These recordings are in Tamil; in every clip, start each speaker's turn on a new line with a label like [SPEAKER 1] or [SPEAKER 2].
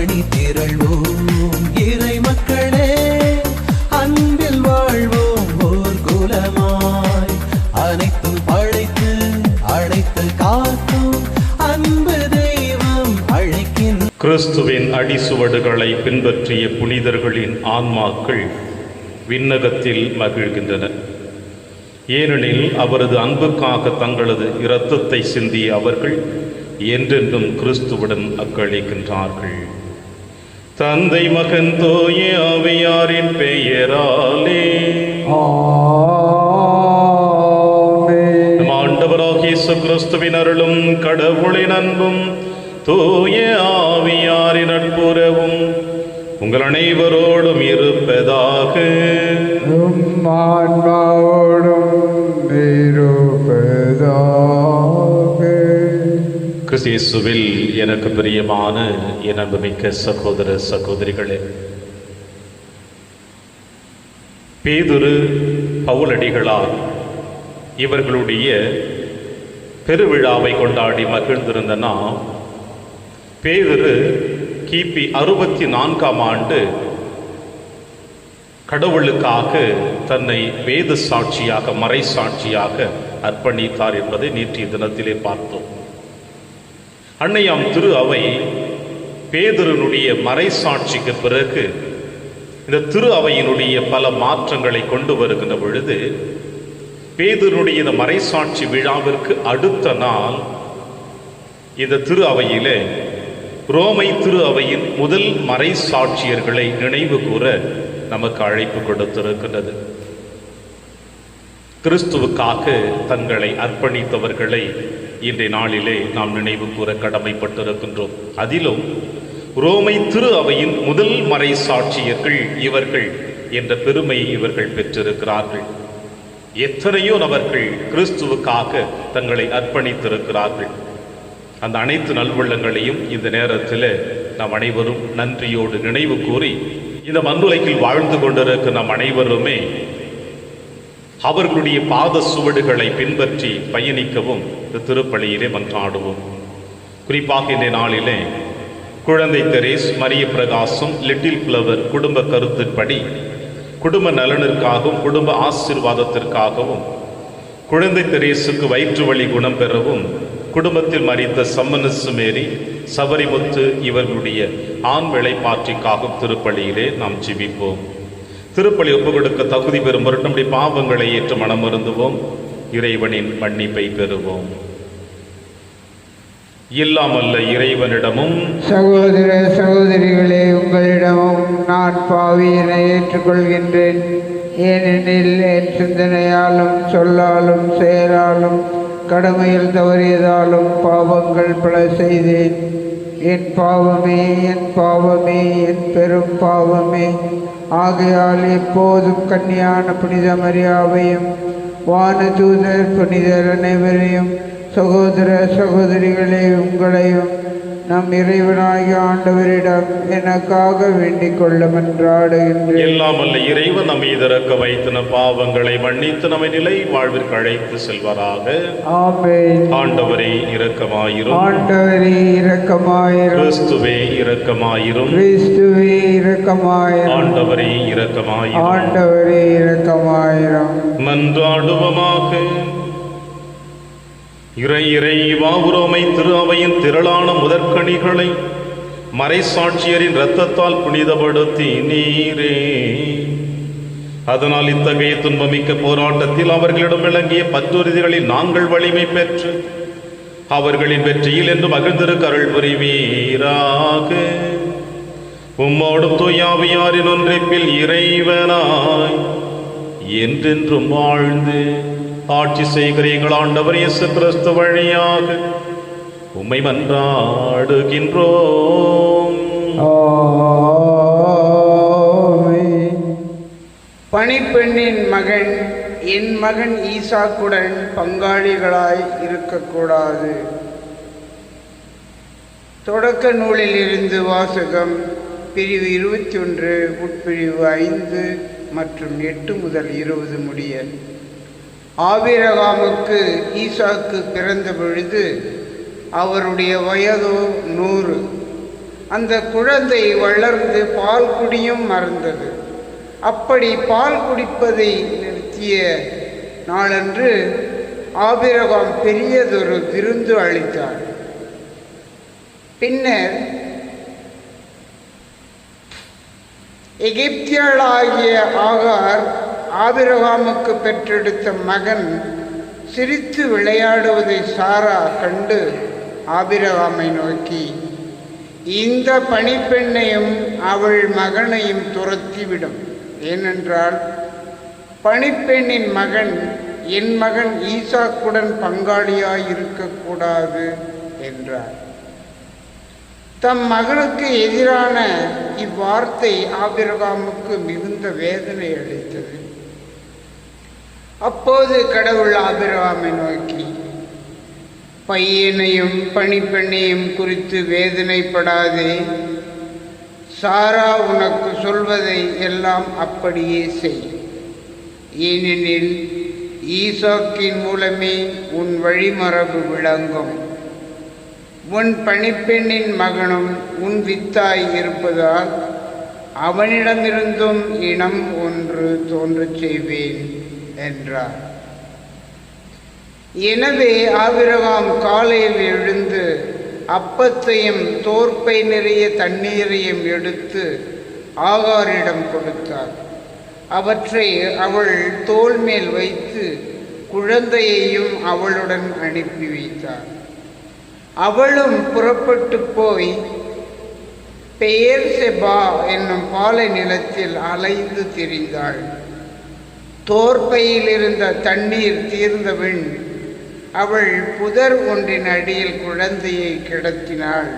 [SPEAKER 1] அணி திரள்வோம் இறை மக்களே, அன்பில் வாழ்வோம் ஓர் குலமாய். அனைத்தும் படைத்து அழைத்து காக்கும் அன்பு தெய்வம் அழைக்கின்ற
[SPEAKER 2] கிறிஸ்துவின் அடிசுவடுகளை பின்பற்றிய புனிதர்களின் ஆன்மாக்கள் விண்ணகத்தில் மகிழ்கின்றன. ஏனெனில் அவரது அன்புக்காக தங்களது இரத்தத்தை சிந்திய அவர்கள் என்றென்றும் கிறிஸ்துவுடன் அக்களிக்கின்றார்கள். தந்தை மகன் தூய ஆவியாரின் பெயராலே நம் ஆண்டவராகிய இயேசு கிறிஸ்துவின் அருளும் கடவுளின் அன்பும் தூய ஆவியாரின் நட்புறவும் உங்கள் அனைவரோடும் இருப்பதாக. கிறிஸ்துவில் எனக்கு பிரியமான என் அன்புமிக்க சகோதர சகோதரிகளே, பேதுரு பவுலடிகளார் இவர்களுடைய பெருவிழாவை கொண்டாடி மகிழ்ந்திருந்த நாம், பேதுரு கிபி 64ஆம் ஆண்டு கடவுளுக்காக தன்னை வேத சாட்சியாக மறை சாட்சியாக அர்ப்பணித்தார் என்பதை நேற்றைய தினத்திலே பார்த்தோம். அன்னையாம் திரு அவை பேதுருனுடைய மறை சாட்சிக்கு பிறகு இந்த திரு அவையினுடைய பல மாற்றங்களை கொண்டு வருகின்ற பொழுது, பேதுருனுடைய இந்த மறை சாட்சி விழாவிற்கு அடுத்த நாள் இந்த திரு அவையிலே ரோமை திரு அவையின் முதல் மறை சாட்சியர்களை நினைவு கூற நமக்கு அழைப்பு கொடுத்திருக்கிறது. கிறிஸ்துவுக்காக தங்களை அர்ப்பணித்தவர்களை இன்றைய நாளிலே நாம் நினைவு கூற கடமைப்பட்டிருக்கின்றோம். அதிலும் ரோமை திரு அவையின் முதல் மறை சாட்சியர்கள் இவர்கள் என்ற பெருமையை இவர்கள் பெற்றிருக்கிறார்கள். எத்தனையோ நபர்கள் கிறிஸ்துவுக்காக தங்களை அர்ப்பணித்திருக்கிறார்கள். அந்த அனைத்து நல்வள்ளங்களையும் இந்த நேரத்தில் நாம் அனைவரும் நன்றியோடு நினைவு கூறி, இந்த மண்ணுலகில் வாழ்ந்து கொண்டிருக்கிற நாம் அனைவருமே அவர்களுடைய பாத சுவடுகளை பின்பற்றி பயணிக்கவும் இந்த திருப்பலியிலே மன்றாடுவோம். குறிப்பாக இந்த நாளிலே குழந்தை தெரேஸ், மரிய பிரகாசம், லிட்டில் ஃப்ளவர் குடும்ப கருத்தின்படி குடும்ப நலனிற்காகவும் குடும்ப ஆசீர்வாதத்திற்காகவும், குழந்தை தெரேசுக்கு வயிற்று வலி குணம் பெறவும், குடும்பத்தில் மறித்த சம்மனசு மேரி, சபரிமுத்து இவர்களுடைய ஆண் வேலைப்பாற்றிக்காகவும் திருப்பலியிலே நாம் ஜெபிப்போம். திருப்பலி ஒப்புக் கொடுக்க தகுதி பெறும் நம்முடைய பாவங்களை ஏற்று மனமருந்துவோம். இறைவனின் மன்னிப்பை பெறுவோம். இல்லாமல்ல இறைவனிடமும்
[SPEAKER 3] சகோதர சகோதரிகளே, உங்களிடமும் நான் பாவியினை ஏற்றுக்கொள்கின்றேன். ஏனெனில் என் சிந்தனையாலும் சொல்லாலும் செயலாலும் கடமையில் தவறியதாலும் பாவங்கள் பல செய்தேன். என் பாவமே, என் பாவமே, என் பெரும் பாவமே. ஆகையால் எப்போதும் கன்னியான புனித மரியாவையும் வானதூதர் புனிதர் அனைவரையும், சகோதர சகோதரிகளே உங்களையும் நம் இறைவனாகிய ஆண்டவரிடம் எனக்காக வேண்டிக் கொள்ள மன்றாடுகின்றேன்.
[SPEAKER 2] எல்லாம் அல்ல இறைவன் நம்மை இறக்க வைத்து நம் பாவங்களை மன்னித்து நம்மை நிலை வாழ்விற்கு அழைத்து செல்வாராக.
[SPEAKER 3] ஆமென்.
[SPEAKER 2] ஆண்டவரே இரக்கமாயிரும்.
[SPEAKER 3] ஆண்டவரே இரக்கமாயிரும்.
[SPEAKER 2] கிறிஸ்துவே இரக்கமாயிரும்.
[SPEAKER 3] கிறிஸ்துவே இரக்கமாயிரும்.
[SPEAKER 2] ஆண்டவரே இரக்கமாயிரும்.
[SPEAKER 3] ஆண்டவரே இரக்கமாயிரும்.
[SPEAKER 2] மன்றாடுவோமாக. இறைவா, ரோமை திரு அவையின் திரளான முதற்கனிகளை மறைசாட்சியரின் இரத்தத்தால் புனிதப்படுத்தி நீரே. அதனால் இத்தகைய துன்பமிக்க போராட்டத்தில் அவர்களிடம் விளங்கிய பற்றுறுதிகளில் நாங்கள் வலிமை பெற்று அவர்களின் வெற்றியில் என்று மகிழ்ந்திருக்க அருள் புரிவீராக. உம்மோடும் தூயாவியாரின் ஒன்றைப்பில் இறைவனாய் என்றென்றும் வாழ்ந்து ஆட்சி செய்கிறீர்கள் ஆண்டவர் இயேசு கிறிஸ்து வழியாக உம்மை மன்றாடுகின்றோம்.
[SPEAKER 3] பணிப்பெண்ணின் மகன் என் மகன் ஈசாக்குடன் பங்காளிகளாய் இருக்கக்கூடாது. தொடக்க நூலில் இருந்து வாசகம். பிரிவு 21 உட்பிரிவு 5 மற்றும் 8 முதல் 20 முடிய. ஆபிரகாமுக்கு ஈசாக்கு பிறந்த பொழுது அவருடைய வயதோ 100. அந்த குழந்தை வளர்ந்து பால் குடியும் மறந்தது. அப்படி பால் குடிப்பதை நிறுத்திய நாளன்று ஆபிரகாம் பெரியதொரு விருந்து அளித்தார். பின்னர் எகிப்தியளாகிய ஆகார் ஆபிரகாமுக்கு பெற்றெடுத்த மகன் சிரித்து விளையாடுவதை சாரா கண்டு ஆபிரகாமை நோக்கி, இந்த பணிப்பெண்ணையும் அவள் மகனையும் துரத்திவிடும். ஏனென்றால் பணிப்பெண்ணின் மகன் என் மகன் ஈசாக்குடன் பங்காளியாய் இருக்கக்கூடாது என்றார். தம் மகனுக்கு எதிரான இவ்வார்த்தை ஆபிரகாமுக்கு மிகுந்த வேதனை அளித்தது. அப்போது கடவுள் ஆபிரகாமை நோக்கி, பையனையும் பணிப்பெண்ணையும் குறித்து வேதனைப்படாதே, சாரா உனக்கு சொல்வதை எல்லாம் அப்படியே செய். ஏனெனில் ஈசாக்கின் மூலமே உன் வழிமரபு விளங்கும். உன் பணிப்பெண்ணின் மகனும் உன் வித்தாய் இருப்பதால் அவனிடமிருந்தும் இனம் ஒன்று தோன்றச் செய்வேன் என்றார். எனவே ஆபிரகாம் காலையில் எழுந்து அப்பத்தையும் தோற்பை நிறைய தண்ணீரையும் எடுத்து ஆகாரிடம் கொடுத்தார். அவற்றை அவள் தோள் மேல் வைத்து குழந்தையையும் அவளுடன் அனுப்பி வைத்தார். அவளும் புறப்பட்டு போய் பெயர்செபா என்னும் பாலை நிலத்தில் அலைந்து திரிந்தாள். தோற்பையில் இருந்த தண்ணீர் தீர்ந்தபின் அவள் புதர் ஒன்றின் அடியில் குழந்தையை கிடத்தினாள்.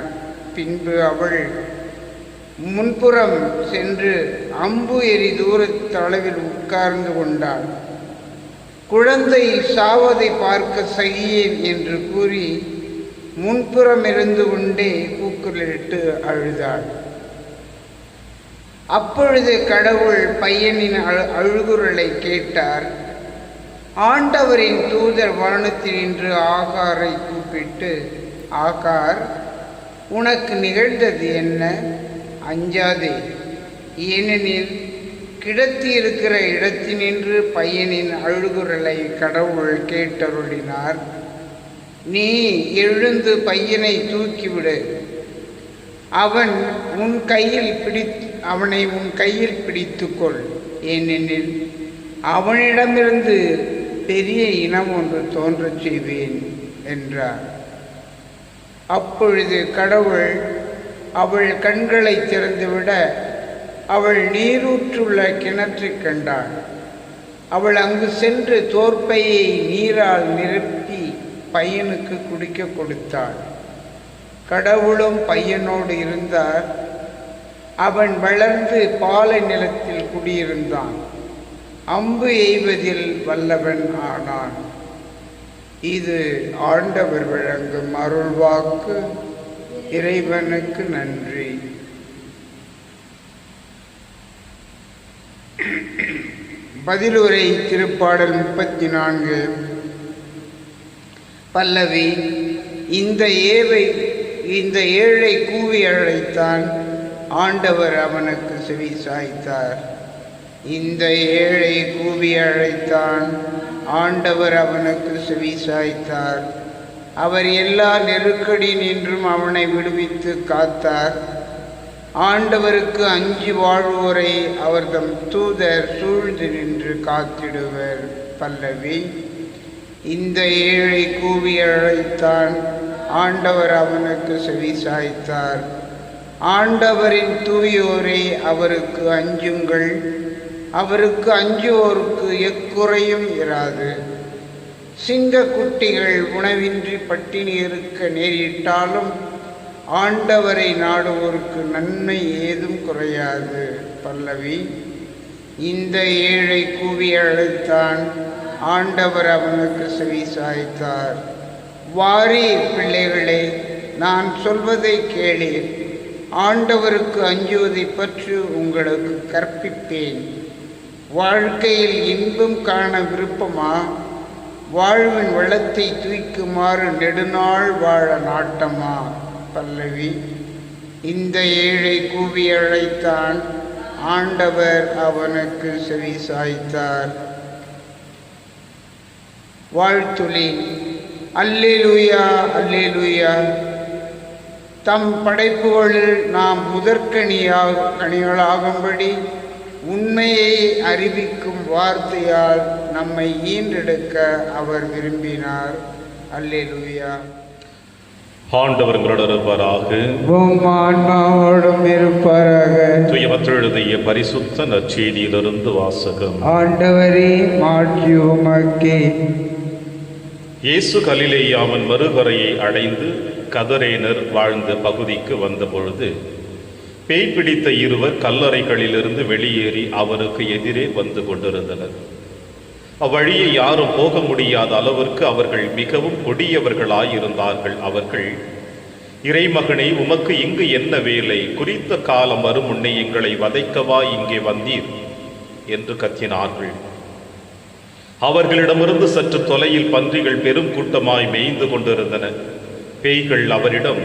[SPEAKER 3] பின்பு அவள் முன்புறம் சென்று அம்பு எரி தூரத்து அளவில் உட்கார்ந்து கொண்டாள். குழந்தை சாவதை பார்க்க சகியேன் என்று கூறி முன்புறம் இருந்து கொண்டே கூக்குரலிட்டு அழுதாள். அப்பொழுது கடவுள் பையனின் அழுகுரலை கேட்டார். ஆண்டவரின் தூதர் வானத்தில் நின்று ஆகாரை கூப்பிட்டு, ஆகார், உனக்கு நிகழ்ந்தது என்ன? அஞ்சாதே, ஏனெனில் கிடத்தி இருக்கிற இடத்தினின்று பையனின் அழுகுரலை கடவுள் கேட்டருளினார். நீ எழுந்து பையனை தூக்கிவிடு, அவனை உன் கையில் பிடித்துக்கொள், ஏனெனில் அவனிடமிருந்து பெரிய இனம் ஒன்று தோன்றச் செய்வேன் என்றார். அப்பொழுது கடவுள் அவள் கண்களை திறந்துவிட அவள் நீரூற்றுள்ள கிணற்றைக் கண்டாள். அவள் அங்கு சென்று தோற்பையை நீரால் நிரப்பி பையனுக்கு குடிக்க கொடுத்தாள். கடவுளும் பையனோடு இருந்தார். அவன் வளர்ந்து பாலை நிலத்தில் குடியிருந்தான். அம்பு எய்வதில் வல்லவன் ஆனான். இது ஆண்டவர் வழங்கும் அருள்வாக்கு. இறைவனுக்கு நன்றி. பதிலுரை திருப்பாடல் 34. பல்லவி. இந்த ஏழை கூவி அழைத்தான், ஆண்டவர் அவனுக்கு செவி சாய்த்தார். இந்த ஏழை கூவி அழைத்தான், ஆண்டவர் அவனுக்கு செவி சாய்த்தார். அவர் எல்லா நெருக்கடி நின்றும் அவனை விடுவித்து காத்தார். ஆண்டவருக்கு அஞ்சி வாழ்வோரை அவர் தம் தூதர் சூழ்ந்து நின்று காத்திடுவர். பல்லவி. இந்த ஏழை கூவி அழைத்தான், ஆண்டவர் அவனுக்கு செவி சாய்த்தார். ஆண்டவரின் தூயோரை அவருக்கு அஞ்சுங்கள், அவருக்கு அஞ்சுவோருக்கு எக்குறையும் இராது. சிங்கக்குட்டிகள் உணவின்றி பட்டினி இருக்க நேரிட்டாலும் ஆண்டவரை நாடுவோருக்கு நன்மை ஏதும் குறையாது. பல்லவி. இந்த ஏழை கூவி அழைத்தான், ஆண்டவர் அவனுக்கு செவி சாய்த்தார். வாரீர் பிள்ளைகளே, நான் சொல்வதை கேளீர். ஆண்டவருக்கு அஞ்சுவதை பற்றி உங்களுக்கு கற்பிப்பேன். வாழ்க்கையில் இன்பம் காண விருப்பமா? வாழ்வின் வளத்தை தூய்க்குமாறு நெடுநாள் வாழ நாட்டமா? பல்லவி. இந்த ஏழை கூவி அழைத்தான். ஆண்டவர் அவனுக்கு செவி சாய்த்தார். வாழ்த்துளி. அல்லேலூயா, அல்லேலூயா. தம் படைப்புகளில் நாம் முதற்கனிகளாகும்படி உண்மையை அறிவிக்கும் வார்த்தையால் நம்மை ஈன்றெடுக்க அவர் விரும்பினார். அல்லேலூயா.
[SPEAKER 2] ஆண்டவர் உங்களுடன் இருப்பாராக.
[SPEAKER 3] உம் ஆன்மாவோடும் இருப்பாராக.
[SPEAKER 2] எழுதிய பரிசுத்த நற்செய்தியிலிருந்து வாசகம்.
[SPEAKER 3] ஆண்டவரே, மாட்சி உமக்கே.
[SPEAKER 2] இயேசு கலிலேயாவின் மறுகரையை அடைந்து கதரேனர் வாழ்ந்த பகுதிக்கு வந்தபொழுது பேய் பிடித்த இருவர் கல்லறைகளிலிருந்து வெளியேறி அவருக்கு எதிரே வந்து கொண்டிருந்தனர். அவ்வழியை யாரும் போக முடியாத அளவிற்கு அவர்கள் மிகவும் கொடியவர்களாயிருந்தார்கள். அவர்கள், இறைமகனே, உமக்கு இங்கு என்ன வேலை? குறித்த காலம் வரும் முன்னே எங்களை வதைக்கவா இங்கே வந்தீர் என்று கத்தினார்கள். அவர்களிடமிருந்து சற்று தொலையில் பன்றிகள் பெரும் கூட்டமாய் மேய்ந்து கொண்டிருந்தன. பேய்கள் அவரிடம்,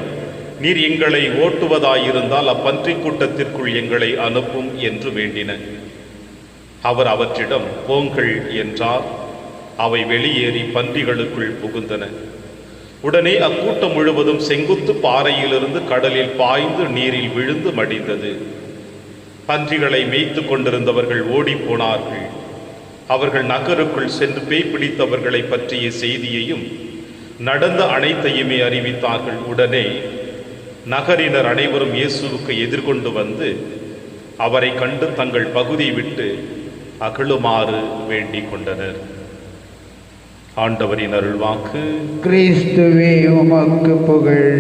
[SPEAKER 2] நீர் எங்களை ஓட்டுவதாயிருந்தால் அப்பன்றி கூட்டத்திற்குள் எங்களை அனுப்பும் என்று வேண்டின. அவர் அவற்றிடம், போங்கள் என்றார். அவை வெளியேறி பன்றிகளுக்குள் புகுந்தன. உடனே அக்கூட்டம் முழுவதும் செங்குத்து பாறையிலிருந்து கடலில் பாய்ந்து நீரில் விழுந்து மடிந்தது. பன்றிகளை மேய்த்து கொண்டிருந்தவர்கள் ஓடி போனார்கள். அவர்கள் நகருக்குள் சென்று பேய் பிடித்தவர்களை பற்றிய செய்தியையும் நடந்த அனைத்தையுமே அறிவித்தார்கள். உடனே நகரினர் அனைவரும் இயேசுவுக்கு எதிர்கொண்டு வந்து அவரை கண்டு தங்கள் பகுதியை விட்டு அகலுமாறு வேண்டிக் கொண்டனர். ஆண்டவரின் அருள்வாக்கு.
[SPEAKER 3] கிறிஸ்துவே, உமக்கு புகழ்.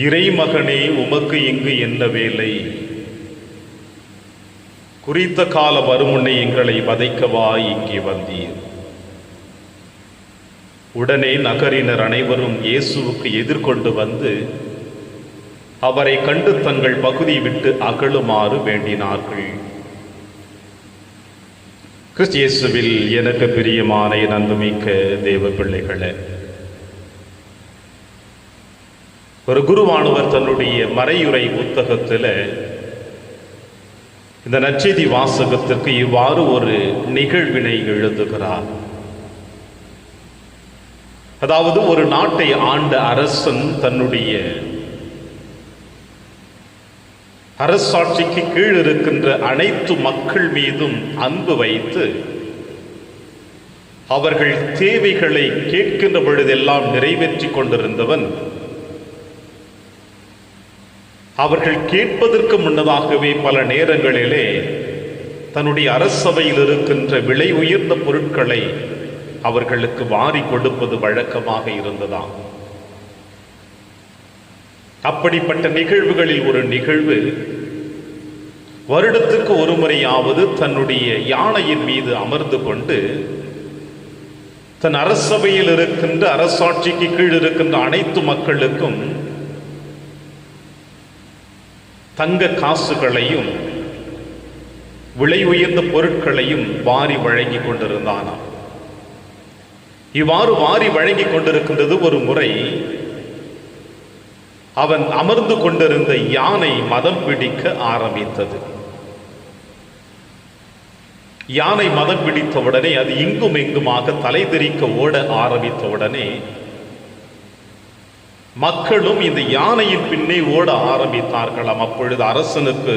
[SPEAKER 2] இறைமகனே, உமக்கு இங்கு என்ன வேலை? குறித்த கால வருமுன்னை எங்களை வதைக்கவா இங்கே வந்தீர்? உடனே நகரினர் அனைவரும் இயேசுவுக்கு எதிர்கொண்டு வந்து அவரை கண்டு தங்கள் பகுதி விட்டு அகலுமாறு வேண்டினார்கள். கிறிஸ்து இயேசுவில் எனக்கு பிரியமான அன்புமிக்க தேவ பிள்ளைகளே, ஒரு குருவானவர் தன்னுடைய மறையுரை புத்தகத்தில் இந்த நற்செய்தி வாசகத்திற்கு இவ்வாறு ஒரு நிகழ்வினை எழுதுகிறார். அதாவது, ஒரு நாட்டை ஆண்ட அரசன் தன்னுடைய அரசாட்சிக்கு கீழ் இருக்கின்ற அனைத்து மக்கள் மீதும் அன்பு வைத்து அவர்கள் தேவைகளை கேட்கின்ற பொழுதெல்லாம் நிறைவேற்றி கொண்டிருந்தவன், அவர்கள் கேட்பதற்கு முன்னதாகவே பல நேரங்களிலே தன்னுடைய அரசவையில் இருக்கின்ற விலை உயர்ந்த பொருட்களை அவர்களுக்கு வாரி கொடுப்பது வழக்கமாக இருந்ததாம். அப்படிப்பட்ட நிகழ்வுகளில் ஒரு நிகழ்வு, வருடத்துக்கு ஒரு முறையாவது தன்னுடைய யானையின் மீது அமர்ந்து கொண்டு தன் அரசவையில் இருக்கின்ற அரசாட்சிக்கு கீழ் இருக்கின்ற அனைத்து மக்களுக்கும் தங்க காசுகளையும் விலை உயர்ந்த பொருட்களையும் வாரி வழங்கி கொண்டிருந்தானாம். இவ்வாறு வாரி வழங்கி கொண்டிருக்கின்றது ஒரு முறை அவன் அமர்ந்து கொண்டிருந்த யானை மதம் பிடிக்க ஆரம்பித்தது. யானை மதம் பிடித்தவுடனே அது இங்கும் எங்குமாக தலை தெறிக்க ஓட ஆரம்பித்தவுடனே மக்களும் இந்த யானையின் பின்னே ஓட ஆரம்பித்தார்களாம். அப்பொழுது அரசனுக்கு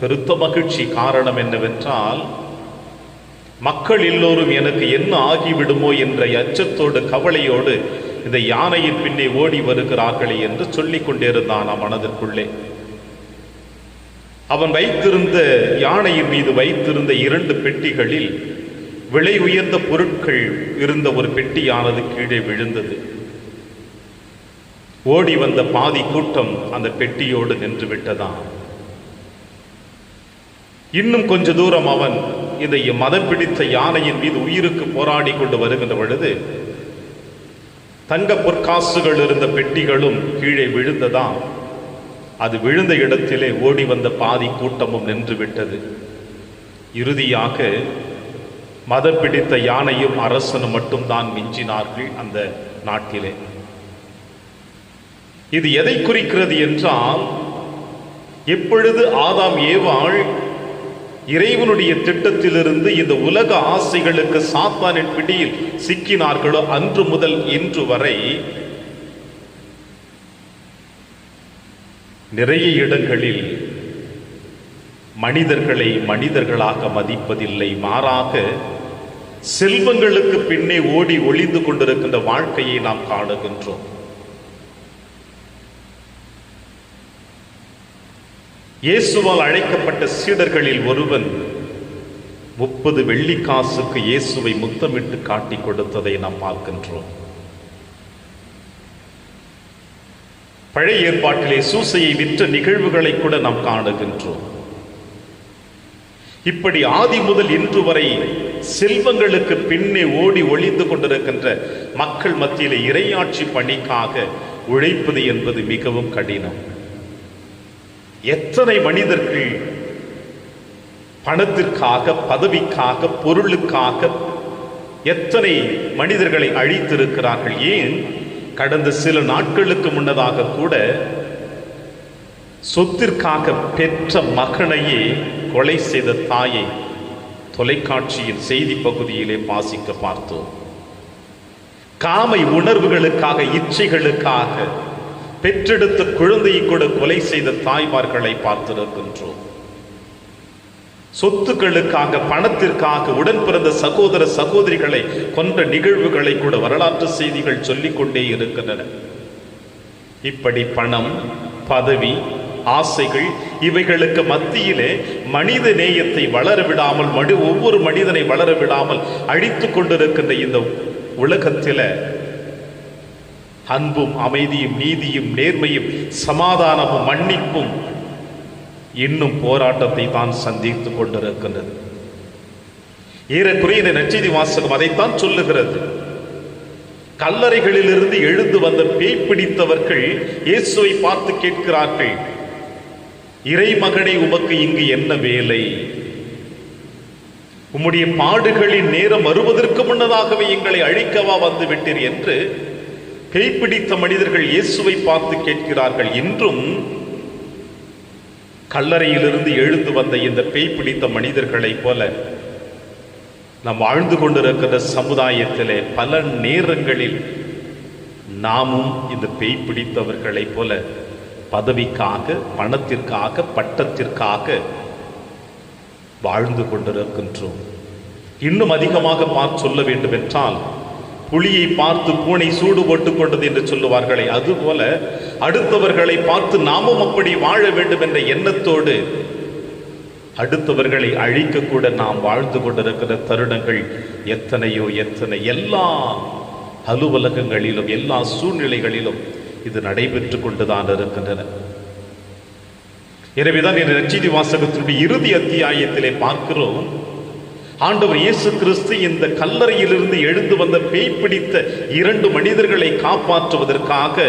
[SPEAKER 2] பெருத்த மகிழ்ச்சி. காரணம் என்னவென்றால், மக்கள் எல்லோரும் எனக்கு என்ன ஆகிவிடுமோ என்ற அச்சத்தோடு கவலையோடு இந்த யானையின் பின்னே ஓடி வருகிறார்களே என்று சொல்லிக் கொண்டிருந்தான் மனதிற்குள்ளே. அவன் வைத்திருந்த யானையின் மீது வைத்திருந்த 2 பெட்டிகளில் விலை உயர்ந்த பொருட்கள் இருந்த ஒரு பெட்டியானது கீழே விழுந்தது. ஓடி வந்த பாதி கூட்டம் அந்த பெட்டியோடு நின்று விட்டதாம். இன்னும் கொஞ்ச தூரம் அவன் இந்த மதம் பிடித்த யானையின் மீது உயிருக்கு போராடி கொண்டு வருகின்ற பொழுது தங்க பொற்காசுகள் இருந்த பெட்டிகளும் கீழே விழுந்ததாம். அது விழுந்த இடத்திலே ஓடி வந்த பாதி கூட்டமும் நின்று விட்டது. இறுதியாக மதம் பிடித்த யானையும் அரசனும் மட்டும்தான் மிஞ்சினார்கள் அந்த நாட்டிலே. இது எதை குறிக்கிறது என்றால், எப்பொழுது ஆதாம் ஏவாள் இறைவனுடைய திட்டத்திலிருந்து இந்த உலக ஆசைகளுக்கு சாத்தானின் பிடியில் சிக்கினார்களோ அன்று முதல் இன்று வரை நிறைய இடங்களில் மனிதர்களை மனிதர்களாக மதிப்பதில்லை, மாறாக செல்வங்களுக்கு பின்னே ஓடி ஒளிந்து கொண்டிருக்கின்ற வாழ்க்கையை நாம் காணுகின்றோம். இயேசுவால் அழைக்கப்பட்ட சீடர்களில் ஒருவன் 30 வெள்ளிக்காசுக்கு இயேசுவை முத்தமிட்டு காட்டி கொடுத்ததை நாம் பார்க்கின்றோம். பழைய ஏற்பாட்டிலே சூசையை விற்ற நிகழ்வுகளை கூட நாம் காணுகின்றோம். இப்படி ஆதி முதல் இன்று வரை செல்வங்களுக்கு பின்னே ஓடி ஒளிந்து கொண்டிருக்கின்ற மக்கள் மத்தியிலே இறையாட்சி பணிக்காக உழைப்பது என்பது மிகவும் கடினம். எத்தனை மனிதர்கள் பணத்திற்காக, பதவிக்காக, பொருளுக்காக எத்தனை மனிதர்களை அழித்திருக்கிறார்கள். ஏன், கடந்த சில நாட்களுக்கு முன்னதாக கூட சொத்திற்காக பெற்ற மகனையே கொலை செய்த தாயை தொலைக்காட்சியின் செய்தி பகுதியிலே வாசிக்க பார்த்தோம். காமை உணர்வுகளுக்காக, இச்சைகளுக்காக பெற்றெடுத்த குழந்தையை கூட கொலை செய்த தாய்மார்களை பார்த்திருக்கின்றோம். சொத்துக்களுக்காக, பணத்திற்காக உடன் பிறந்த சகோதர சகோதரிகளை கொன்ற நிகழ்வுகளை கூட வரலாற்று செய்திகள் சொல்லிக் கொண்டே இருக்கின்றன. இப்படி பணம், பதவி, ஆசைகள் இவைகளுக்கு மத்தியிலே மனித நேயத்தை வளர விடாமல், ஒவ்வொரு மனிதனை வளர விடாமல் அழித்து கொண்டிருக்கின்ற இந்த உலகத்தில அன்பும், அமைதியும், நீதியும், நேர்மையும், சமாதானமும், மன்னிப்பும் இன்னும் போராட்டத்தை தான் சந்தித்துக் கொண்டிருக்கின்றது. ஏறக்குறைய நற்செய்தி வாசகம் அதைத்தான் சொல்லுகிறது. கல்லறைகளிலிருந்து எழுந்து வந்த பேய் பிடித்தவர்கள் இயேசுவை பார்த்து கேட்கிறார்கள், இறைமகனே, உமக்கு இங்கு என்ன வேலை? உம்முடைய பாடுகளின் நேரம் வருவதற்கு முன்னதாகவே எங்களை அழிக்கவா வந்து விட்டீர் என்று பேய் பிடித்த மனிதர்கள் இயேசுவை பார்த்து கேட்கிறார்கள். இன்றும் கல்லறையிலிருந்து எழுந்து வந்த இந்த பேய் பிடித்த மனிதர்களைப் போல நாம் வாழ்ந்து கொண்டிருக்கிற சமுதாயத்திலே பல நேரங்களில் நாமும் இந்த பேய் பிடித்தவர்களைப் போல பதவிக்காக, பணத்திற்காக, பட்டத்திற்காக வாழ்ந்து கொண்டிருக்கின்றோம். இன்னும் அதிகமாக சொல்ல வேண்டும் என்றால், புலியை பார்த்து பூனை சூடு போட்டுக் கொண்டது என்று சொல்லுவார்களே, அதுபோல அடுத்தவர்களை பார்த்து நாமும் அப்படி வாழ வேண்டும் என்ற எண்ணத்தோடு அடுத்தவர்களை அழிக்க கூட நாம் வாழ்ந்து கொண்டிருக்கிற தருணங்கள் எத்தனையோ எத்தனை. எல்லா அலுவலகங்களிலும், எல்லா சூழ்நிலைகளிலும் இது நடைபெற்று கொண்டுதான் இருக்கின்றன. எனவேதான் இந்த நற்செய்தி வாசகத்தினுடைய இறுதி அத்தியாயத்திலே பார்க்கிறோம், ஆண்டவர் இயேசு கிறிஸ்து இந்த கல்லறையிலிருந்து எழுந்து வந்த பேய் பிடித்த 2 மனிதர்களை காப்பாற்றுவதற்காக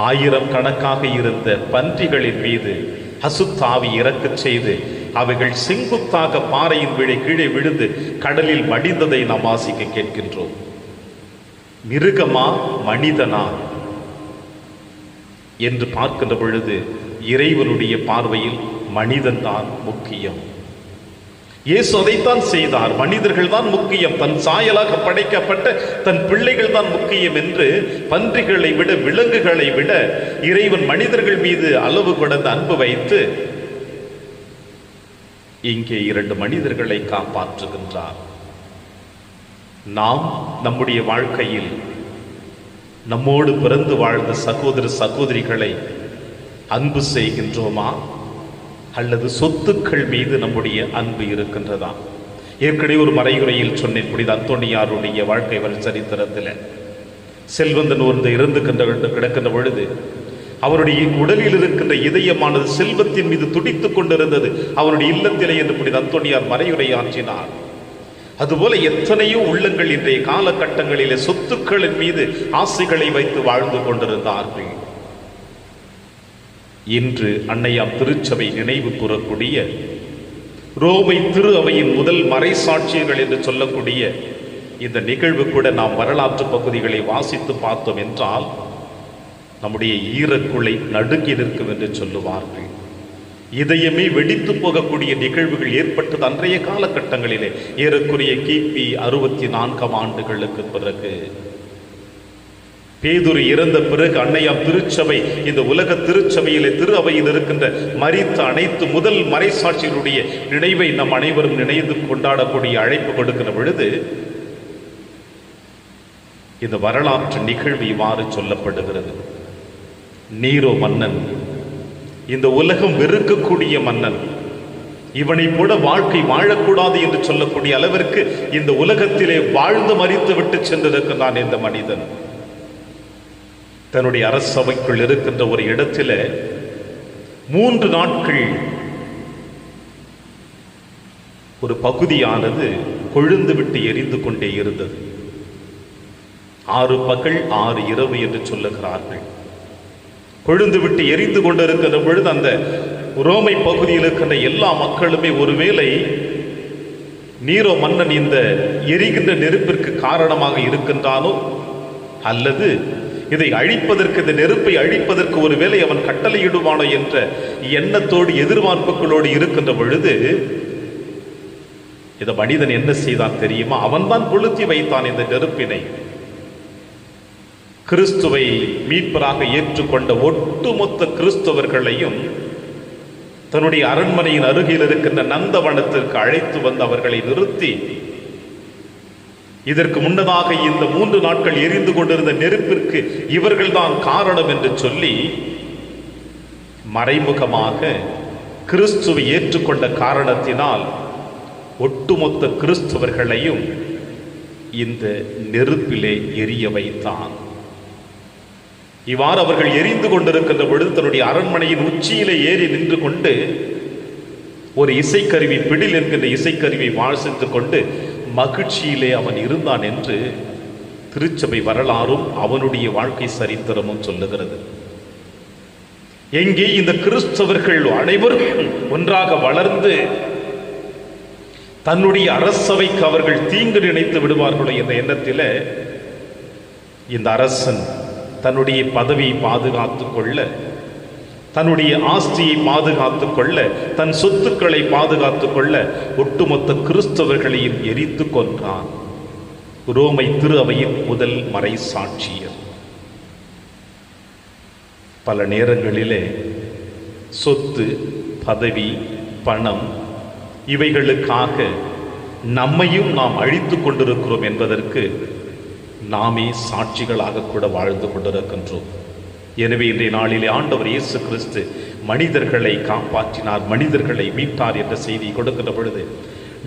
[SPEAKER 2] 1000 கணக்காக இருந்த பன்றிகளின் மீது அசுத்தாவி இறக்கச் செய்து அவைகள் செங்குத்தாக பாறையின் கீழே விழுந்து கடலில் மடிந்ததை நாம் வாசிக்க கேட்கின்றோம். மிருகமா, மனிதனா என்று பார்க்கின்ற பொழுது இறைவனுடைய பார்வையில் மனிதன்தான் முக்கியம். இயேசு அதைத்தான் செய்தார். மனிதர்கள் தான் முக்கியம், தன் சாயலாக படைக்கப்பட்ட தன் பிள்ளைகள் தான் முக்கியம் என்று பன்றிகளை விட, விலங்குகளை விட இறைவன் மனிதர்கள் மீது அளவு கடந்த அன்பு வைத்து இங்கே 2 மனிதர்களை காப்பாற்றுகின்றார். நாம் நம்முடைய வாழ்க்கையில் நம்மோடு பிறந்து வாழ்ந்த சகோதர சகோதரிகளை அன்பு செய்கின்றோமா, அல்லது சொத்துக்கள் மீது நம்முடைய அன்பு இருக்கின்றதா? ஏற்கனவே ஒரு மறையுரையில் சொன்னேன், புனித அந்தோணியாருடைய வாழ்க்கை சரித்திரத்தில் செல்வந்தன் ஒன்று இறந்து கிடக்கின்ற பொழுது அவருடைய உடலில் இருக்கின்ற இதயமானது செல்வத்தின் மீது துடித்துக் கொண்டிருந்தது அவருடைய இல்லத்திலே என்று புனித அந்தோணியார் மறையுரை ஆற்றினார். அதுபோல எத்தனையோ உள்ளங்கள் இன்றைய காலகட்டங்களிலே சொத்துக்களின் மீது ஆசைகளை வைத்து வாழ்ந்து கொண்டிருந்தார்கள். இன்று அன்னையாம் திருச்சபை நினைவு கூறக்கூடிய ரோமை திரு அவையின் முதல் மறைசாட்சியர்கள் என்று சொல்லக்கூடிய இந்த நிகழ்வு கூட நாம் வரலாற்று பகுதிகளை வாசித்து பார்த்தோம் என்றால் நம்முடைய ஈரக்குலை நடுங்கி நிற்கும் என்று சொல்லுவார்கள். இதயமே வெடித்து போகக்கூடிய நிகழ்வுகள் ஏற்பட்டது அன்றைய காலகட்டங்களிலே, ஏறக்குறைய கிபி 64 ஆண்டுகளுக்கு பிறகு. பேதுரு இறந்த பிறகு அன்னையாம் திருச்சபை இந்த உலக திருச்சபையிலே திரு அவையில் இருக்கின்ற மரித்த அனைத்து முதல் மறைசாட்சிகளுடைய நினைவை நம் அனைவரும் நினைந்து கொண்டாடக்கூடிய அழைப்பு கொடுக்கிற பொழுது இந்த வரலாற்று நிகழ்வு இவ்வாறு சொல்லப்படுகிறது. நீரோ மன்னன், இந்த உலகம் வெறுக்கக்கூடிய மன்னன், இவனை போல வாழ்க்கை வாழக்கூடாது என்று சொல்லக்கூடிய அளவிற்கு இந்த உலகத்திலே வாழ்ந்து மரித்து விட்டு சென்றிருக்கிறான் இந்த மனிதன். தன்னுடைய அரசவைக்குள் இருக்கின்ற ஒரு இடத்தில 3 நாட்கள் ஒரு பகுதியானது கொழுந்து விட்டு எரிந்து கொண்டே இருந்தது. 6 பகல் 6 இரவு என்று சொல்லுகிறார்கள். கொழுந்து விட்டு எரிந்து கொண்டிருக்கிற பொழுது அந்த ரோமை பகுதியில் இருக்கின்ற எல்லா மக்களுமே ஒருவேளை நீரோ மன்னன் இந்த எரிகின்ற நெருப்பிற்கு காரணமாக இருக்கின்றானோ, அல்லது இதை அழிப்பதற்கு, இந்த நெருப்பை அழிப்பதற்கு ஒருவேளை அவன் கட்டளையிடுவானோ என்ற எண்ணத்தோடு எதிர்பார்ப்புகளோடு இருக்கின்ற பொழுது இந்த மனிதன் என்ன செய்தான் தெரியுமா? அவன்தான் கொளுத்தி வைத்தான் இந்த நெருப்பினை. கிறிஸ்துவை மீட்பராக ஏற்றுக்கொண்ட ஒட்டுமொத்த கிறிஸ்தவர்களையும் தன்னுடைய அரண்மனையின் அருகில் இருக்கின்ற நந்தவனத்திற்கு அழைத்து வந்து அவர்களை நிறுத்தி, இதற்கு முன்னதாக இந்த 3 நாட்கள் எரிந்து கொண்டிருந்த நெருப்பிற்கு இவர்கள்தான் காரணம் என்று சொல்லி மறைமுகமாக கிறிஸ்துவை ஏற்றுக்கொண்ட காரணத்தினால் ஒட்டுமொத்த கிறிஸ்தவர்களையும் இந்த நெருப்பிலே எரிய வைத்தான். இவ்வாறு அவர்கள் எரிந்து கொண்டிருக்கின்ற பொழுது தன்னுடைய அரண்மனையின் உச்சியிலே ஏறி நின்று கொண்டு ஒரு இசைக்கருவி, பிடில் என்கின்ற இசைக்கருவி வாசித்துக் கொண்டு மகிழ்ச்சியிலே அவன் இருந்தான் என்று திருச்சபை வரலாறும் அவனுடைய வாழ்க்கை சரித்திரமும் சொல்லுகிறது. எங்கே இந்த கிறிஸ்தவர்கள் அனைவரும் ஒன்றாக வளர்ந்து தன்னுடைய அரசவைக்கு அவர்கள் தீங்கு நினைத்து விடுவார்களோ என்ற எண்ணத்தில் இந்த அரசன் தன்னுடைய பதவியை பாதுகாத்துக் கொள்ள, தன்னுடைய ஆஸ்தியை பாதுகாத்துக் கொள்ள, தன் சொத்துக்களை பாதுகாத்துக் கொள்ள ஒட்டுமொத்த கிறிஸ்தவர்களையும் எரித்து கொன்றான். ரோமை திரு அவையின் முதல் மறை சாட்சியர். பல நேரங்களிலே சொத்து, பதவி, பணம் இவைகளுக்காக நம்மையும் நாம் அழித்து கொண்டிருக்கிறோம் என்பதற்கு நாமே சாட்சிகளாக கூட வாழ்ந்து கொண்டிருக்கின்றோம். எனவே இன்றைய நாளிலே ஆண்டவர் இயேசு கிறிஸ்து மனிதர்களை காப்பாற்றினார், மனிதர்களை மீட்டார் என்ற செய்தியை கொடுக்கின்ற பொழுது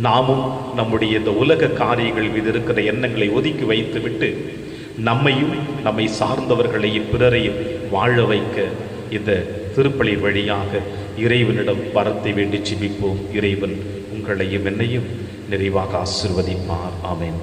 [SPEAKER 2] நாமும் நம்முடைய இந்த உலக காரியங்கள் மீது இருக்கிற எண்ணங்களை ஒதுக்கி வைத்துவிட்டு நம்மையும் நம்மை சார்ந்தவர்களையும் பிறரையும் வாழ வைக்க இந்த திருப்பலி வழியாக இறைவனிடம் வரத்தை வேண்டி ஜெபிப்போம். இறைவன் உங்களையும் என்னையும் நிறைவாக ஆசீர்வதிப்பார். ஆமென்.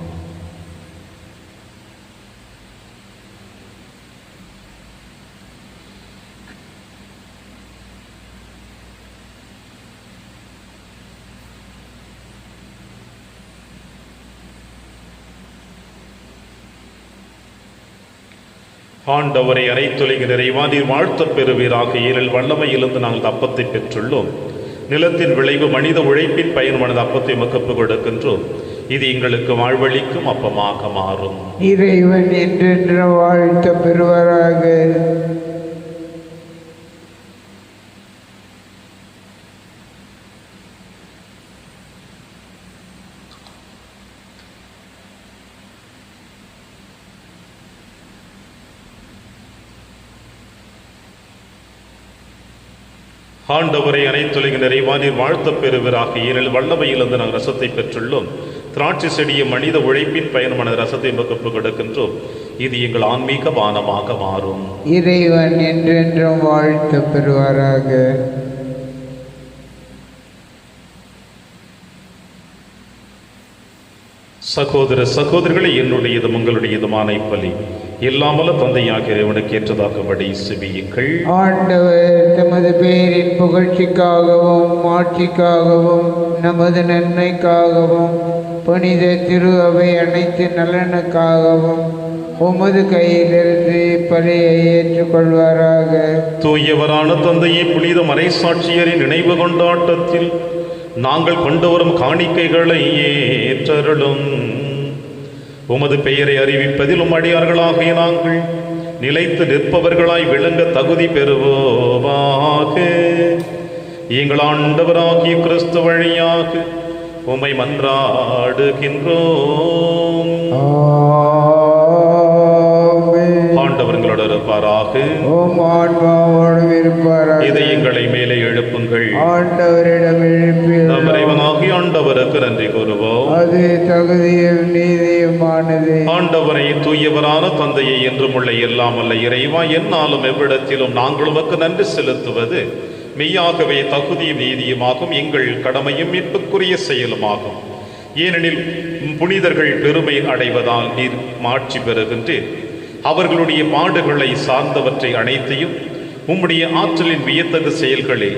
[SPEAKER 2] ஆண்டவரை அனைத்துலகின் நிறைவா, நீர் வாழ்த்தப் பெறுவீராக. ஏனெல் வல்லமையிலிருந்து நாங்கள் அப்பத்தை பெற்றுள்ளோம். நிலத்தின் விளைவு மனித உழைப்பின் பயனுமானது அப்பத்தை மக்கப்பு கொடுக்கின்றோம். இது எங்களுக்கு வாழ்வளிக்கும் அப்பமாக மாறும்.
[SPEAKER 3] இறைவன் என்றென்று வாழ்த்த பெறுவராக.
[SPEAKER 2] ஆண்டவரை அனைத்துலகின் நிறைவா, நீர் வாழ்த்தப் பெறுவீராக. ஏனெனில் வல்லமையிலிருந்து நாங்கள் ரசத்தை பெற்றுள்ளோம். திராட்சை செடிய மனித உழைப்பின் பயணமான ரசத்தை மக்கப்பு கொடுக்கின்றோம். இது எங்கள் ஆன்மீக பானமாக மாறும்.
[SPEAKER 3] இறைவன் என்றென்றும் வாழ்த்த பெறுவாராக.
[SPEAKER 2] சகோதர சகோதரிகளை, என்னுடையதும் உங்களுடையதுமான இப்பலி எல்லாமல்ல தந்தையாக இறைவனுக்கு ஏற்றதாகும்படி செபியுங்கள்.
[SPEAKER 3] ஆண்டவர் தமது பேரின் புகழ்ச்சிக்காகவும் ஆட்சிக்காகவும் நமது நன்மைக்காகவும் புனித திரு அவை அனைத்து நலனுக்காகவும் உமது கையிலிருந்து பலியை ஏற்றுக்கொள்வாராக.
[SPEAKER 2] தூயவரான தந்தையை புனித மறைசாட்சியரின் நினைவு கொண்டாட்டத்தில் நாங்கள் கொண்டு வரும் காணிக்கைகளை ஏற்றருளும். உமது பெயரை அறிவிப்பதில் அடியார்களாகிய நாங்கள் நிலைத்து நிற்பவர்களாய் விளங்க தகுதி பெறுவோமாக. எங்கள் ஆண்டவராகிய கிறிஸ்து வழியாக உம்மை மன்றாடுகின்றோம். ஆண்டவர்களோடு இருப்பாராக. இதயங்களை மேலே எழுப்புங்கள்.
[SPEAKER 3] ஆண்டவரிடம்
[SPEAKER 2] நம் இறைவனாகிய ஆண்டவருக்கு நன்றி கூறுவோம்.
[SPEAKER 3] அது தகுதியும் நீதியுமானது.
[SPEAKER 2] ஆண்டவரை தூயவரான தந்தையை என்றும் உள்ள எல்லாம் அல்ல இறைவா, என்னாலும் எவ்விடத்திலும் நாங்கள் உமக்கு நன்றி செலுத்துவது மெய்யாகவே தகுதியும் நீதியுமாகும், எங்கள் கடமையும் மீட்புக்குரிய செயலுமாகும். ஏனெனில் புனிதர்கள் பெருமை அடைவதால் நீர் மாட்சி பெறுகின்றீர். அவர்களுடைய பாடுகளை சார்ந்தவற்றை அனைத்தையும் உம்முடைய ஆற்றலின் வியத்தகு செயல்களே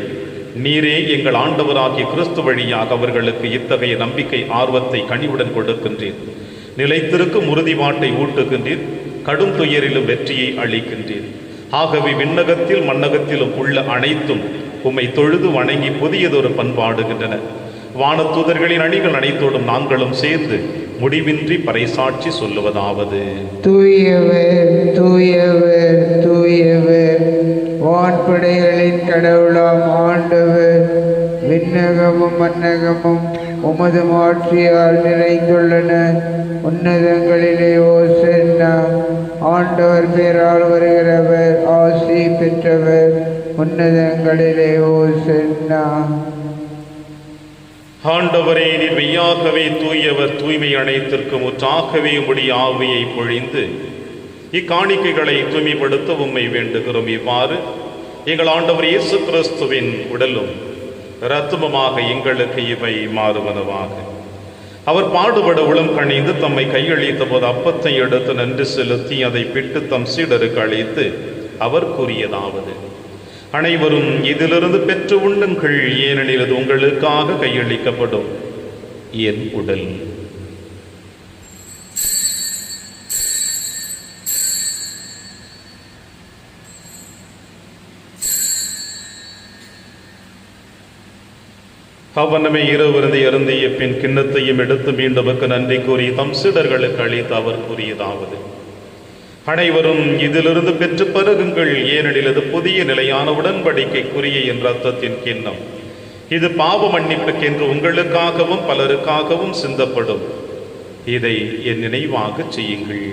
[SPEAKER 2] நீரே எங்கள் ஆண்டவராகிய கிறிஸ்து வழியாக அவர்களுக்கு இத்தகைய நம்பிக்கை ஆர்வத்தை கனிவுடன் கொடுக்கின்றீர். நிலைத்திருக்கும் உறுதிப்பாட்டை ஊட்டுகின்றீர். கடும் துயரிலும் வெற்றியை அளிக்கின்றீர். ஆகவே விண்ணகத்தில் மண்ணகத்திலும் உள்ள அனைத்தும் உம்மை தொழுது வணங்கி புதியதொரு பண்பாடுகின்றன. வானதூதர்களின் அணிகள் அனைத்தோடும் நாங்களும் சேர்ந்து முடிவின்றி பறைசாட்சி சொல்லுவதாவது:
[SPEAKER 3] தூயவர் தூயவர் தூயவர், வான்படைகளின் கடவுளாம் ஆண்டவர், விண்ணகமும் மன்னகமும் உமது மாட்சியால் நிறைந்துள்ளன. உன்னதங்களிலே ஓசன்னா. ஆண்டவர் பேரால் வருகிறவர் ஆசி பெற்றவர். உன்னதங்களிலே ஓசன்னா.
[SPEAKER 2] ஆண்டவரே, நீர் மெய்யாகவே தூயவர், தூய்மை அனைத்திற்கும் ஊற்றாகவே உம்முடைய ஆவியை பொழிந்து இக்காணிக்கைகளை தூய்மைப்படுத்த உம்மை வேண்டுகிறோம். இவ்வாறு எங்கள் ஆண்டவர் இயேசு கிறிஸ்துவின் உடலும் இரத்தமுமாக எங்களுக்கு இவை மாறுவனவாக. அவர் பாடுபட உளம் கணிந்து தம்மை கையளித்த போது அப்பத்தை எடுத்து நன்றி செலுத்தி அதை பிட்டு தம் சீடருக்கு அளித்து அவர் கூறியதாவது: அனைவரும் இதிலிருந்து பெற்று உண்ணுங்கள், ஏனெனில் இது உங்களுக்காக கையளிக்கப்படும் என் உடல். அவ்வண்ணமே இரவிருந்தை அருந்திய பின் கிண்ணத்தையும் எடுத்து மீண்டுமக்கு நன்றி கூறி தம் சீடர்களுக்கு அளித்து அவர் கூறியதாவது: அனைவரும் இதிலிருந்து பெற்று பருகுங்கள், ஏனெனில் இது புதிய நிலையான உடன்படிக்கைக்குரிய என் இரத்தத்தின் கிண்ணம். இது பாவ மன்னிப்புக்கென்று உங்களுக்காகவும் பலருக்காகவும் சிந்தப்படும். இதை என் நினைவாக செய்யுங்கள்.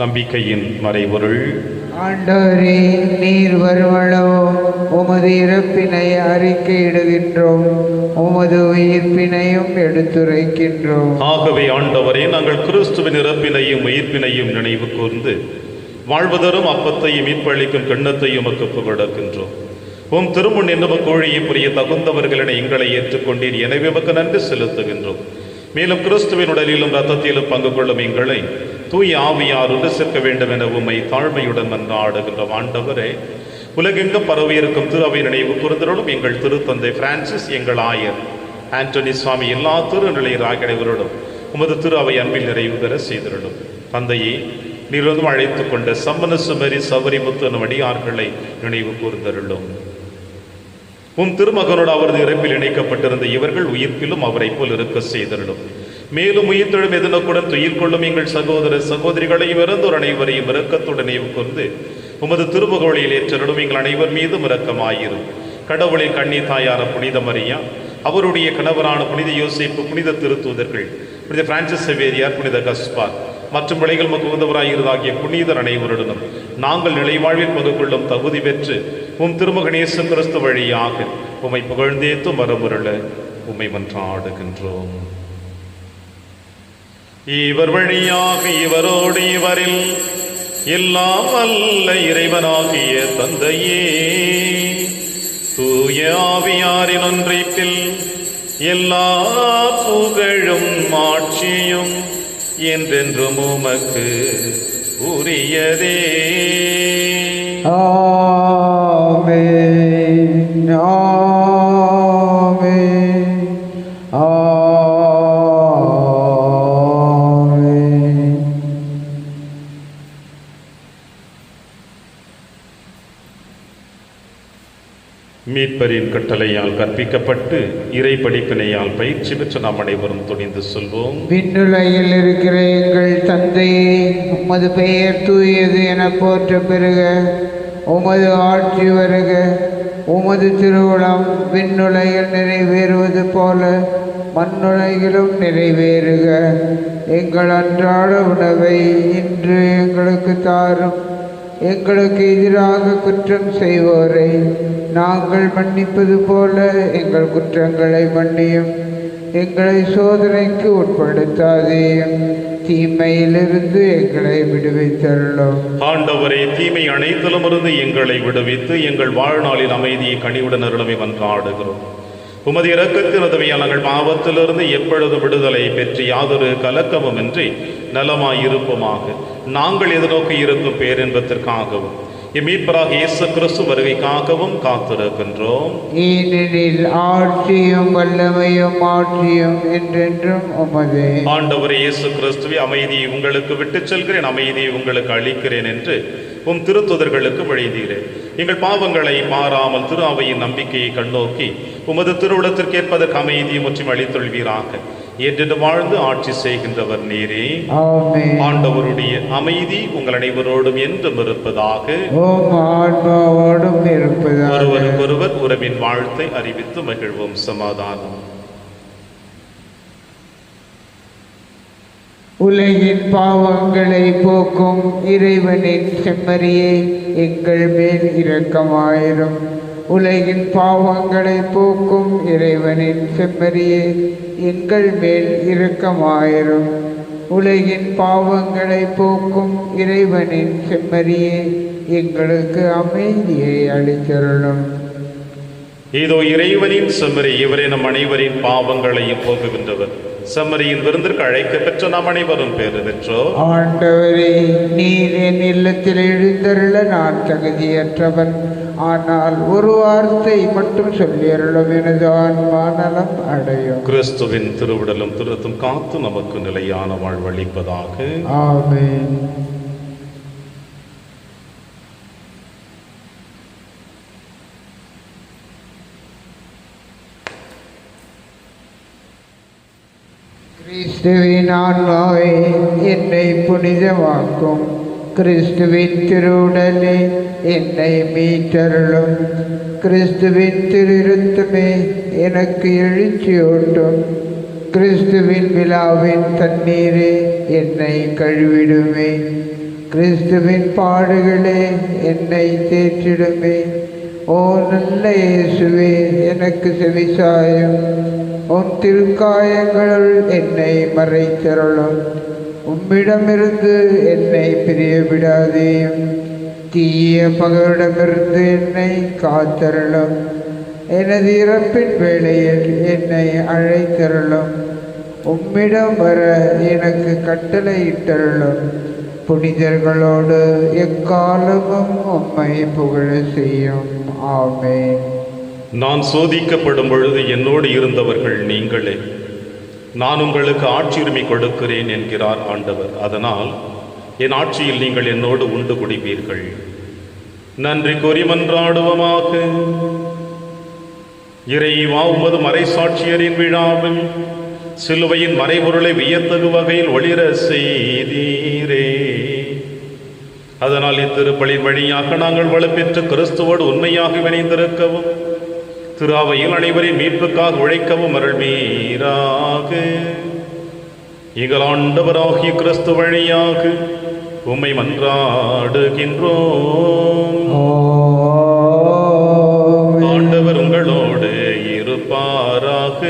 [SPEAKER 2] நம்பிக்கையின் மறைபொருள்.
[SPEAKER 3] ஆண்டவரே, நீர் வருமளவோ உமது இறப்பினை அறிக்கையிடுகின்றோம், உமது உயிர்ப்பினையும் எடுத்துரைக்கின்றோம்.
[SPEAKER 2] ஆகவே ஆண்டவரே, நாங்கள் கிறிஸ்துவின் இறப்பினையும் உயிர்ப்பினையும் நினைவு கூர்ந்து வாழ்வதரும் அப்பத்தையும் மீட்பளிக்கும் கிண்ணத்தையும் உமக்கு புகழ்கின்றோம். உம் திருமுன் என்னும் கோழியை புரிய தகுந்தவர்களிடம் எங்களை ஏற்றுக்கொண்டீர். எனவே உமக்கு நன்றி செலுத்துகின்றோம். மேலும் கிறிஸ்துவின் உடலிலும் இரத்தத்திலும் பங்கு கொள்ளும் எங்களை தூய ஆவியார் ஒன்று சேர்க்க வேண்டும் என உம்மை தாழ்மையுடன் மன்றாடுகின்றோம். ஆண்டவரே, உலகெங்கும் பரவியிருக்கும் திரு அவை நினைவு கூர்ந்தருளும். எங்கள் திருத்தந்தை பிரான்சிஸ், எங்கள் ஆயர் ஆண்டனி சுவாமி, எல்லா திருநிலையர் ஆகியவரோடும் உமது திரு அவை அன்பில் நிறைவு பெற செய்திருளும். தந்தையே, நீரும் அழைத்து கொண்ட சம்மன சுமரி சவரிமுத்து எனும் அடியார்களை நினைவு கூர்ந்தருளும். உம் திருமகனோடு அவரது இறப்பில் இணைக்கப்பட்டிருந்த இவர்கள் உயிர்ப்பிலும் அவரை போல் இருக்க செய்திருளும். மேலும் உயிர்த்தெழும் எதிர்நோக்குடன் துயில் கொள்ளும் எங்கள் சகோதர சகோதரிகளையும் இறந்தோர் அனைவரையும் இரக்கத்துடன் நினைவு கூர்ந்து உமது திருமுகவழியில் ஏற்றருளும். எங்கள் அனைவர் மீதும் இரக்கமாயிரும். கடவுளின் கண்ணி தாயார புனித மரியா, அவருடைய கணவரான புனித யோசேப்பு, புனித திருத்தூதர்கள், புனித பிரான்சிஸ் சேவேரியார், புனித கஸ்பார் மற்றும் விளைகள் மக்கு உதவராயிருந்தாகிய புனிதர் அனைவருடனும் நாங்கள் நிலைவாழ்வில் பங்கு கொள்ளும் தகுதி பெற்று உம் திருமகனேசு கிறிஸ்து வழியாக உம்மை புகழ்ந்தேத்து மரமுருள உம்மை மன்றாடுகின்றோம். இவர் வழியாக இவரோடு இவரில் எல்லாம் வல்ல இறைவனாகிய தந்தையே, தூய ஆவியாரின் ஒன்றிப்பில் எல்லா புகழும் ஆட்சியும் என்றென்றும் உமக்கு உரியதே.
[SPEAKER 3] ஆமென், ஆமென், ஆமென்.
[SPEAKER 2] மீட்பரின் கட்டளையால் கற்பிக்கப்பட்டு இறை படிப்பினையால் பயிற்சி பெற்ற நாம் அனைவரும் துணிந்து சொல்வோம்.
[SPEAKER 3] விண்ணுலகில் இருக்கிற எங்கள் தந்தையே, உமது பெயர் தூயது என போற்ற பெறுக. உமது ஆட்சி வருக. உமது திருவுளம் விண்ணுலகில் நிறைவேறுவது போல மண்ணுலகிலும் நிறைவேறுக. எங்கள் அன்றாட உணவை இன்று எங்களுக்கு தாரும். எங்களுக்கு எதிராக குற்றம் செய்வோரை நாங்கள் மன்னிப்பது போல எங்கள் குற்றங்களை மன்னியும். எங்களை சோதனைக்கு உட்படுத்தாதேயும், தீமையிலிருந்து எங்களை விடுவித்தருளும்.
[SPEAKER 2] ஆண்டவரே, தீமை அனைத்திலும் இருந்து எங்களை விடுவித்து எங்கள் வாழ்நாளில் அமைதியை கனிவுடன் அருளமை மன்றாடுகிறோம். உமது இரக்கத்தின் உதவியால் நாங்கள் பாவத்திலிருந்து எப்பொழுது விடுதலை பெற்று யாதொரு கலக்கமும் இன்றி நலமாய் இருப்போமாக. நாங்கள் எதிர்நோக்கி இருக்கும் பேரின்பத்திற்காகவும் மீட்பராக இயேசு கிறிஸ்து வருகைக்காகவும் காத்திருக்கின்றோம்.
[SPEAKER 3] ஏனெனில் ஆட்சியும் வல்லமையும் ஆட்சியும் என்றென்றும் உமதே.
[SPEAKER 2] ஆண்டவரே இயேசு கிறிஸ்துவே, அமைதியை உங்களுக்கு விட்டுச் செல்கிறேன், அமைதியை உங்களுக்கு அளிக்கிறேன் என்று உம் திருத்துதர்களுக்கு வழிந்தீரேன். எங்கள் பாவங்களை மாறாமல் திரு அவையின் நம்பிக்கையை கண்ணோக்கி உமது திருவுளத்திற்கேற்பதற்கு அமைதியை முற்றும் அளித்தொள்வீராக. என்று வாழ்ந்து ஆட்சி செய்கின்றவர் நீரே.
[SPEAKER 3] ஆமென்.
[SPEAKER 2] ஆண்டவருடைய அமைதி உங்கள் அனைவரோடும் என்றும் இருப்பதாக.
[SPEAKER 3] ஆன்மாவோடும் இருப்பதாக.
[SPEAKER 2] ஒருவருக்கொருவர் உறவின் வாழ்த்தை அறிவித்து மகிழ்வோம். சமாதானம்.
[SPEAKER 3] உலகின் பாவங்களை போக்கும் இறைவனின் செம்மறியே, எங்கள் மேல் இரக்கமாயிரும். உலகின் பாவங்களை போக்கும் இறைவனின் செம்மறியே, எங்கள் மேல் இரக்கமாயிரும். உலகின் பாவங்களை போக்கும் இறைவனின் செம்மறியே, எங்களுக்கு அமைதியை அளித்தருளும்.
[SPEAKER 2] இதோ இறைவனின் செம்மறி, இவரே நம் அனைவரின் பாவங்களையும் போக்குகின்றவர். செம்மறியின் விருந்திற்கு அழைக்க பெற்ற நாம் அனைவரும் பேறு பெற்றோர்.
[SPEAKER 3] ஆண்டவரே, நீர் என் இல்லத்தில் எழுந்தருள நான் தகுதியற்றவன். ஆனால் ஒரு வார்த்தை மட்டும் சொல்லியருளும், எனது ஆன்மா நலம் அடையும்.
[SPEAKER 2] கிறிஸ்துவின் திருவிடலும் திருத்தும் காத்து நமக்கு நிலையான வாழ்வளிப்பதாக.
[SPEAKER 3] ஆமென். கிறிஸ்துவின் ஆன்மாவே, என்னை புனிதமாக்கும். கிறிஸ்துவின் திருவுடலே, என்னை மீட்டருளும். கிறிஸ்துவின் திருத்தமே, எனக்கு எழுச்சியூட்டும். கிறிஸ்துவின் விழாவின் தண்ணீரே, என்னை கழுவிடுமே. கிறிஸ்துவின் பாடுகளே, என்னை தேற்றிடுமே. ஓ நல்ல இயேசுவே, எனக்கு செவிசாயும். உன் திருக்காயங்களுள் என்னை மறைத்தருளும். உம்மிடமிருந்து என்னை பிரிய விடாதேயும். தீய பகைவரிடமிருந்து என்னை காத்தருளும். எனது இறப்பின் வேளையில் என்னை அழைத்தருளும். உம்மிடம் வர எனக்கு கட்டளையிட்டருளும். புனிதர்களோடு எக்காலமும் உம்மை புகழ செய்யும். ஆமென்.
[SPEAKER 2] நான் சோதிக்கப்படும் பொழுது என்னோடு இருந்தவர்கள் நீங்களே. நான் உங்களுக்கு ஆட்சியுரிமை கொடுக்கிறேன் என்கிறார் ஆண்டவர். அதனால் என் ஆட்சியில் நீங்கள் என்னோடு உண்டு குடிப்பீர்கள். நன்றி கூறி மன்றாடுவோமாக. இறைவா, உமது மறைசாட்சியரின் விழாவில் சிலுவையின் மறைபொருளை வியத்தகு வகையில் ஒளிர செய்தீரே. அதனால் இத்திருப்பலின் வழியாக நாங்கள் வலுப்பெற்று கிறிஸ்துவோடு உண்மையாக இணைந்திருக்கவும் திரு அவையில் அனைவரின் மீட்புக்காக உழைக்கவும் அருள்வீராக. எங்கள் ஆண்டவராகிய கிறிஸ்து வழியாக உம்மை மன்றாடுகின்றோம். ஆண்டவர் உங்களோடு இருப்பாராக.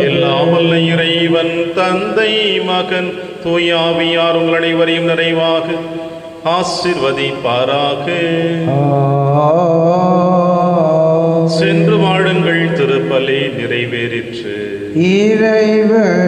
[SPEAKER 2] எல்லாம் வல்ல இறைவன் தந்தை, மகன், தூய ஆவியார் உங்கள் அனைவரையும் நிறைவாக ஆசீர்வதிப்பாராக. சென்று வாழுங்கள், திருப்பலி நிறைவேறிற்று.
[SPEAKER 3] இறைவன்